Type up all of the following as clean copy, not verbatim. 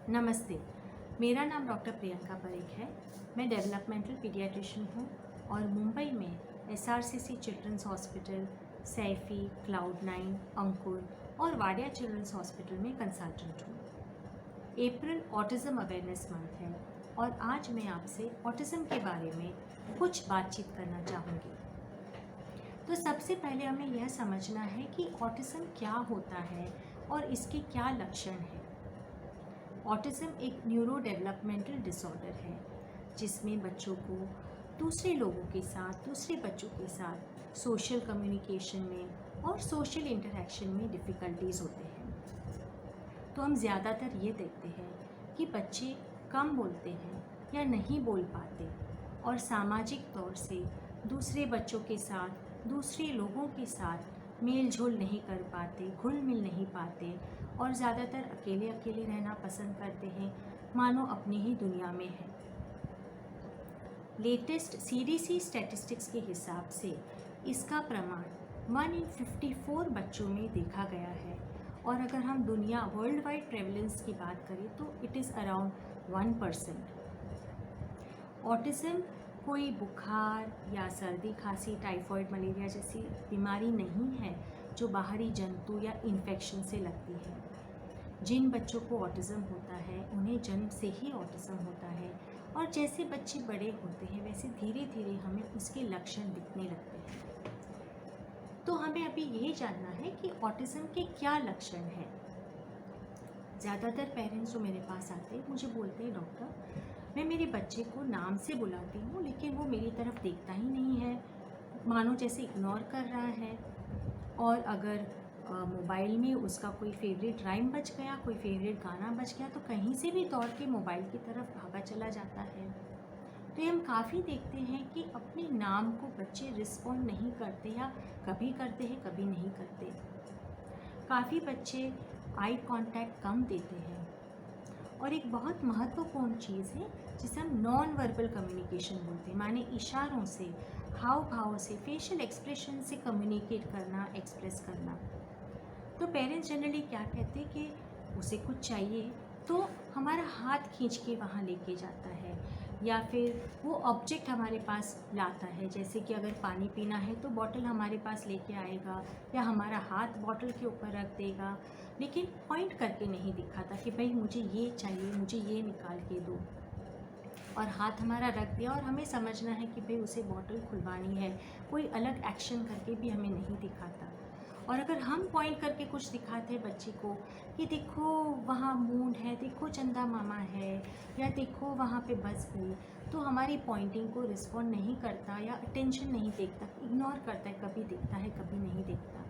नमस्ते, मेरा नाम डॉक्टर प्रियंका परेख है। मैं डेवलपमेंटल पीडियाट्रिशियन हूँ और मुंबई में एसआरसीसी चिल्ड्रंस हॉस्पिटल, सैफी, क्लाउड9, अंकुर और वाडिया चिल्ड्रंस हॉस्पिटल में कंसल्टेंट हूँ। अप्रैल ऑटिज़म अवेयरनेस मंथ है और आज मैं आपसे ऑटिज़म के बारे में कुछ बातचीत करना चाहूँगी। तो सबसे पहले हमें यह समझना है कि ऑटिज़म क्या होता है और इसके क्या लक्षण हैं। ऑटिज़म एक न्यूरो डेवलपमेंटल डिसऑर्डर है जिसमें बच्चों को दूसरे लोगों के साथ, दूसरे बच्चों के साथ सोशल कम्युनिकेशन में और सोशल इंटरेक्शन में डिफ़िकल्टीज़ होते हैं। तो हम ज़्यादातर ये देखते हैं कि बच्चे कम बोलते हैं या नहीं बोल पाते और सामाजिक तौर से दूसरे बच्चों के साथ, दूसरे लोगों के साथ मेल जोल नहीं कर पाते, घुल मिल नहीं पाते और ज़्यादातर अकेले अकेले रहना पसंद करते हैं, मानो अपनी ही दुनिया में है। लेटेस्ट सीडीसी स्टैटिस्टिक्स के हिसाब से इसका प्रमाण 1 in 54 बच्चों में देखा गया है और अगर हम दुनिया वर्ल्ड वाइड प्रेवलेंस की बात करें तो इट इज़ अराउंड 1%। ऑटिज़म कोई बुखार या सर्दी, खांसी, टाइफॉइड, मलेरिया जैसी बीमारी नहीं है जो बाहरी जंतु या इन्फेक्शन से लगती है। जिन बच्चों को ऑटिज़म होता है उन्हें जन्म से ही ऑटिज़म होता है और जैसे बच्चे बड़े होते हैं वैसे धीरे धीरे हमें उसके लक्षण दिखने लगते हैं। तो हमें अभी ये जानना है कि ऑटिज़म के क्या लक्षण हैं। ज़्यादातर पेरेंट्स जो मेरे पास आते हैं मुझे बोलते हैं, डॉक्टर मैं मेरे बच्चे को नाम से बुलाती हूँ लेकिन वो मेरी तरफ देखता ही नहीं है, मानो जैसे इग्नोर कर रहा है। और अगर मोबाइल में उसका कोई फेवरेट राइम बज गया, कोई फेवरेट गाना बज गया तो कहीं से भी दौड़ के मोबाइल की तरफ भागा चला जाता है। तो ये हम काफ़ी देखते हैं कि अपने नाम को बच्चे रिस्पॉन्ड नहीं करते या कभी करते हैं कभी नहीं करते। काफ़ी बच्चे आई कांटेक्ट कम देते हैं और एक बहुत महत्वपूर्ण चीज़ है जिसे हम नॉन वर्बल कम्युनिकेशन बोलते हैं, माने इशारों से, हाव भाव से, फेशियल एक्सप्रेशन से कम्युनिकेट करना, एक्सप्रेस करना। तो पेरेंट्स जनरली क्या कहते हैं कि उसे कुछ चाहिए तो हमारा हाथ खींच के वहाँ लेके जाता है या फिर वो ऑब्जेक्ट हमारे पास लाता है, जैसे कि अगर पानी पीना है तो बॉटल हमारे पास लेके आएगा या हमारा हाथ बॉटल के ऊपर रख देगा, लेकिन पॉइंट करके नहीं दिखाता कि भाई मुझे ये चाहिए, मुझे ये निकाल के दो। और हाथ हमारा रख दिया और हमें समझना है कि भाई उसे बॉटल खुलवानी है, कोई अलग एक्शन करके भी हमें नहीं दिखाता। और अगर हम पॉइंट करके कुछ दिखाते हैं बच्चे को कि देखो वहाँ मून है, देखो चंदा मामा है या देखो वहाँ पे बस गई, तो हमारी पॉइंटिंग को रिस्पॉन्ड नहीं करता या अटेंशन नहीं देखता, इग्नोर करता है, कभी देखता है कभी नहीं देखता।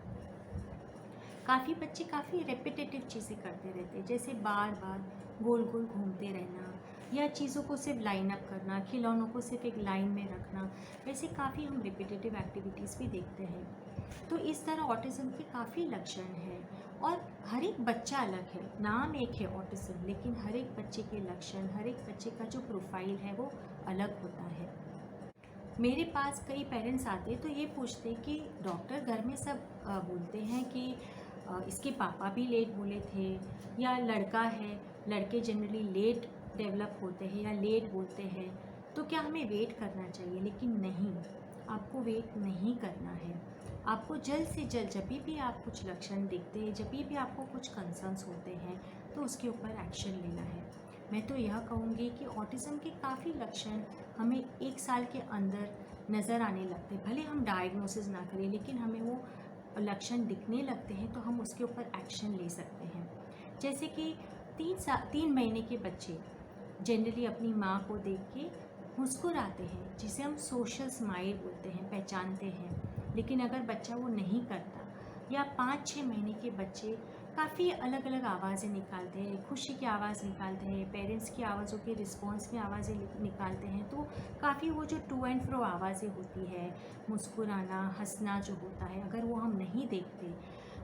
काफ़ी बच्चे काफ़ी रेपिटेटिव चीज़ें करते रहते हैं, जैसे बार बार गोल गोल घूमते रहना या चीज़ों को सिर्फ लाइन अप करना, खिलौनों को सिर्फ एक लाइन में रखना, वैसे काफ़ी हम रिपीटेटिव एक्टिविटीज़ भी देखते हैं। तो इस तरह ऑटिज़म के काफ़ी लक्षण हैं और हर एक बच्चा अलग है, नाम एक है ऑटिज़म, लेकिन हर एक बच्चे के लक्षण, हर एक बच्चे का जो प्रोफाइल है वो अलग होता है। मेरे पास कई पेरेंट्स आते हैं तो ये पूछते हैं कि डॉक्टर घर में सब बोलते हैं कि इसके पापा भी लेट बोले थे या लड़का है, लड़के जनरली लेट डेवलप होते हैं या लेट बोलते हैं, तो क्या हमें वेट करना चाहिए? लेकिन नहीं, आपको वेट नहीं करना है। आपको जल्द से जल्द जब भी आप कुछ लक्षण देखते हैं, जब भी आपको कुछ कंसर्न्स होते हैं तो उसके ऊपर एक्शन लेना है। मैं तो यह कहूँगी कि ऑटिज़म के काफ़ी लक्षण हमें 1 साल के अंदर नज़र आने लगते हैं। भले हम डायग्नोसिस ना करें लेकिन हमें वो लक्षण दिखने लगते हैं तो हम उसके ऊपर एक्शन ले सकते हैं। जैसे कि 3 महीने के बच्चे जनरली अपनी माँ को देख के मुस्कुराते हैं, जिसे हम सोशल स्माइल बोलते हैं, पहचानते हैं। लेकिन अगर बच्चा वो नहीं करता या 5-6 महीने के बच्चे काफ़ी अलग अलग आवाज़ें निकालते हैं, खुशी की आवाज़ निकालते हैं, पेरेंट्स की आवाज़ों के रिस्पॉन्स में आवाज़ें निकालते हैं, तो काफ़ी वो जो टू एंड फ्रो आवाज़ें होती है, मुस्कुराना, हंसना जो होता है, अगर वो हम नहीं देखते,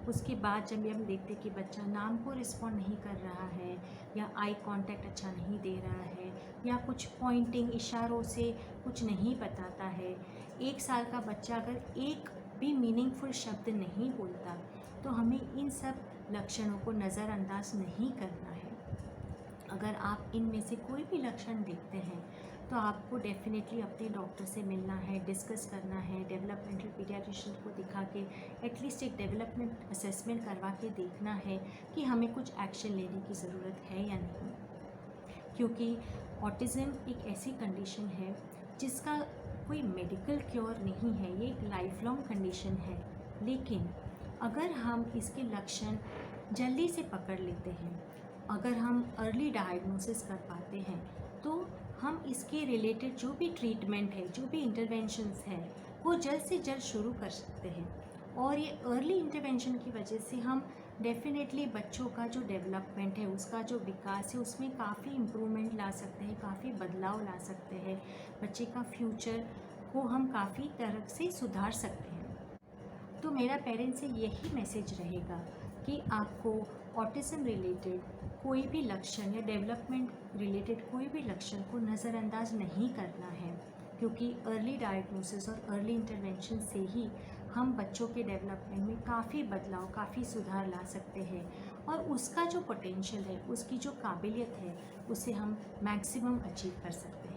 उसके बाद जब भी हम देखते कि बच्चा नाम को रिस्पॉन्ड नहीं कर रहा है या आई कांटेक्ट अच्छा नहीं दे रहा है या कुछ पॉइंटिंग इशारों से कुछ नहीं बताता है, 1 साल का बच्चा अगर एक भी मीनिंगफुल शब्द नहीं बोलता तो हमें इन सब लक्षणों को नज़रअंदाज नहीं करना है। अगर आप इनमें से कोई भी लक्षण देखते हैं तो आपको डेफिनेटली अपने डॉक्टर से मिलना है, डिस्कस करना है, डेवलपमेंटल पीडियाट्रिशियन को दिखा के एटलीस्ट एक डेवलपमेंट असेसमेंट करवा के देखना है कि हमें कुछ एक्शन लेने की ज़रूरत है या नहीं। क्योंकि ऑटिज़म एक ऐसी कंडीशन है जिसका कोई मेडिकल क्योर नहीं है, ये एक लाइफ लॉन्ग कंडीशन है। लेकिन अगर हम इसके लक्षण जल्दी से पकड़ लेते हैं, अगर हम अर्ली डायग्नोसिस कर पाते हैं, तो हम इसके रिलेटेड जो भी ट्रीटमेंट है, जो भी इंटरवेंशंस है, वो जल्द से जल्द शुरू कर सकते हैं। और ये अर्ली इंटरवेंशन की वजह से हम डेफिनेटली बच्चों का जो डेवलपमेंट है, उसका जो विकास है, उसमें काफ़ी इम्प्रूवमेंट ला सकते हैं, काफ़ी बदलाव ला सकते हैं। बच्चे का फ्यूचर को हम काफ़ी तरह से सुधार सकते हैं। तो मेरा पेरेंट्स से यही मैसेज रहेगा कि आपको ऑटिज़म रिलेटेड कोई भी लक्षण या डेवलपमेंट रिलेटेड कोई भी लक्षण को नज़रअंदाज नहीं करना है, क्योंकि अर्ली डायग्नोसिस और अर्ली इंटरवेंशन से ही हम बच्चों के डेवलपमेंट में काफ़ी बदलाव, काफ़ी सुधार ला सकते हैं और उसका जो पोटेंशियल है, उसकी जो काबिलियत है, उसे हम मैक्सिमम अचीव कर सकते हैं।